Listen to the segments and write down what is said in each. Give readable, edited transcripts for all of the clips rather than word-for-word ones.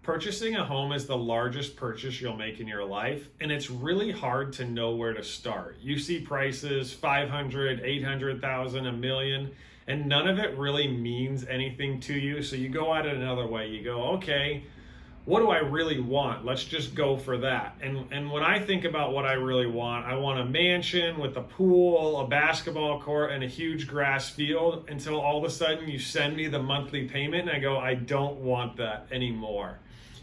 Purchasing a home is the largest purchase you'll make in your life, and it's really hard to know where to start. You see prices 500, 800,000, a million, and none of it really means anything to you. So you go at it another way. You go, okay, what do I really want? Let's just go for that. And when I think about what I really want, I want a mansion with a pool, a basketball court, and a huge grass field, until all of a sudden you send me the monthly payment and I go, I don't want that anymore.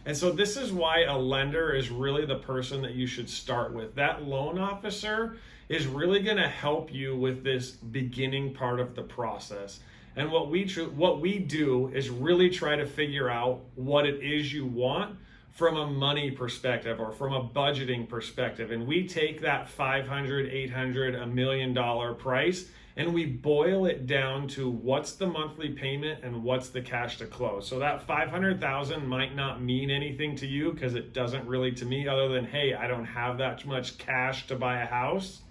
And so this is why a lender is really the person that you should start with. That loan officer is really going to help you with this beginning part of the process. And what we do is really try to figure out what it is you want from a money perspective or from a budgeting perspective. And we take that 500, 800, $1 million price, and we boil it down to what's the monthly payment and what's the cash to close. So that 500,000 might not mean anything to you, because it doesn't really to me, other than, hey, I don't have that much cash to buy a house.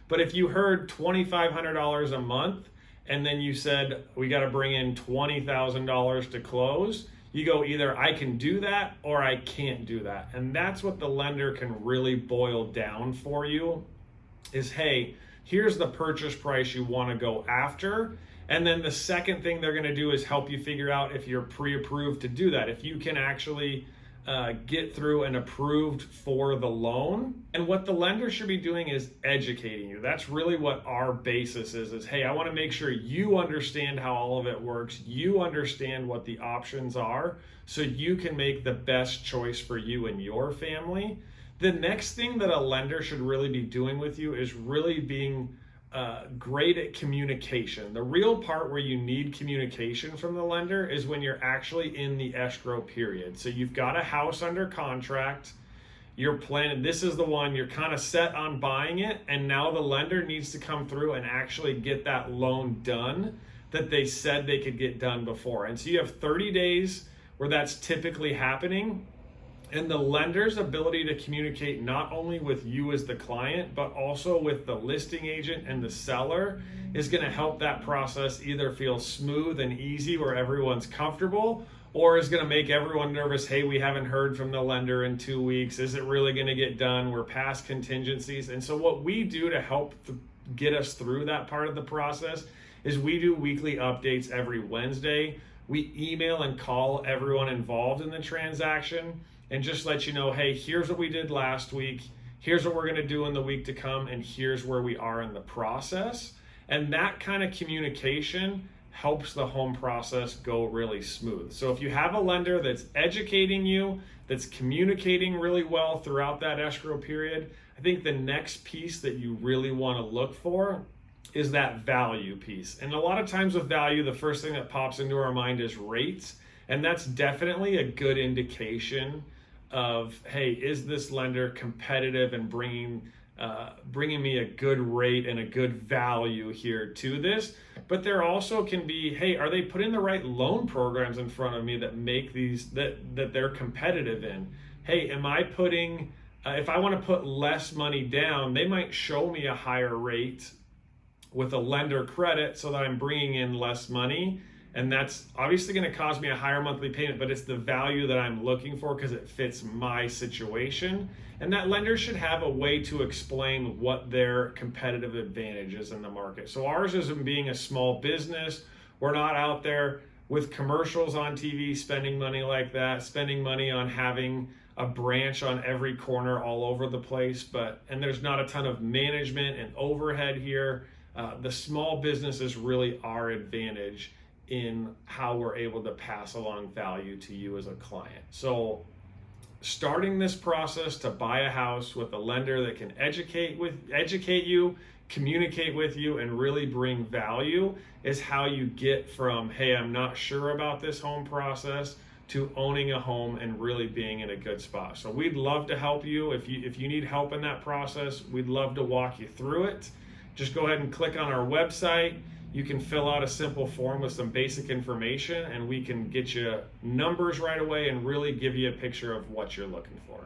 But if you heard $2,500 a month, and then you said, we got to bring in $20,000 to close, you go, either I can do that or I can't do that. And that's what the lender can really boil down for you is, hey, here's the purchase price you want to go after. And then the second thing they're going to do is help you figure out if you're pre-approved to do that, if you can actually get through and approved for the loan. And what the lender should be doing is educating you. That's really what our basis is hey, I want to make sure you understand how all of it works. You understand what the options are, so you can make the best choice for you and your family. The next thing that a lender should really be doing with you is really being great at communication. The real part where you need communication from the lender is when you're actually in the escrow period. So you've got a house under contract, you're planning, this is the one, you're kind of set on buying it, and now the lender needs to come through and actually get that loan done that they said they could get done before. And so you have 30 days where that's typically happening. And the lender's ability to communicate not only with you as the client, but also with the listing agent and the seller is going to help that process either feel smooth and easy where everyone's comfortable, or is going to make everyone nervous. Hey, we haven't heard from the lender in 2 weeks. Is it really going to get done? We're past contingencies. And so what we do to help get us through that part of the process is we do weekly updates every Wednesday. We email and call everyone involved in the transaction and just let you know, hey, here's what we did last week, here's what we're going to do in the week to come, and here's where we are in the process. And that kind of communication helps the home process go really smooth. So if you have a lender that's educating you, that's communicating really well throughout that escrow period, I think the next piece that you really want to look for is that value piece. And a lot of times with value, the first thing that pops into our mind is rates. And that's definitely a good indication of, hey, is this lender competitive and bringing me a good rate and a good value here to this? But there also can be, hey, are they putting the right loan programs in front of me that make these, that they're competitive in? Hey, am I putting, if I want to put less money down, they might show me a higher rate with a lender credit so that I'm bringing in less money. And that's obviously going to cause me a higher monthly payment, but it's the value that I'm looking for because it fits my situation. And that lender should have a way to explain what their competitive advantage is in the market. So ours is in being a small business. We're not out there with commercials on TV spending money like that, spending money on having a branch on every corner all over the place. And there's not a ton of management and overhead here. The small business is really our advantage in how we're able to pass along value to you as a client. So starting this process to buy a house with a lender that can educate you, communicate with you, and really bring value is how you get from, hey, I'm not sure about this home process, to owning a home and really being in a good spot. So we'd love to help you. If you need help in that process, we'd love to walk you through it. Just go ahead and click on our website. You can fill out a simple form with some basic information, and we can get you numbers right away and really give you a picture of what you're looking for.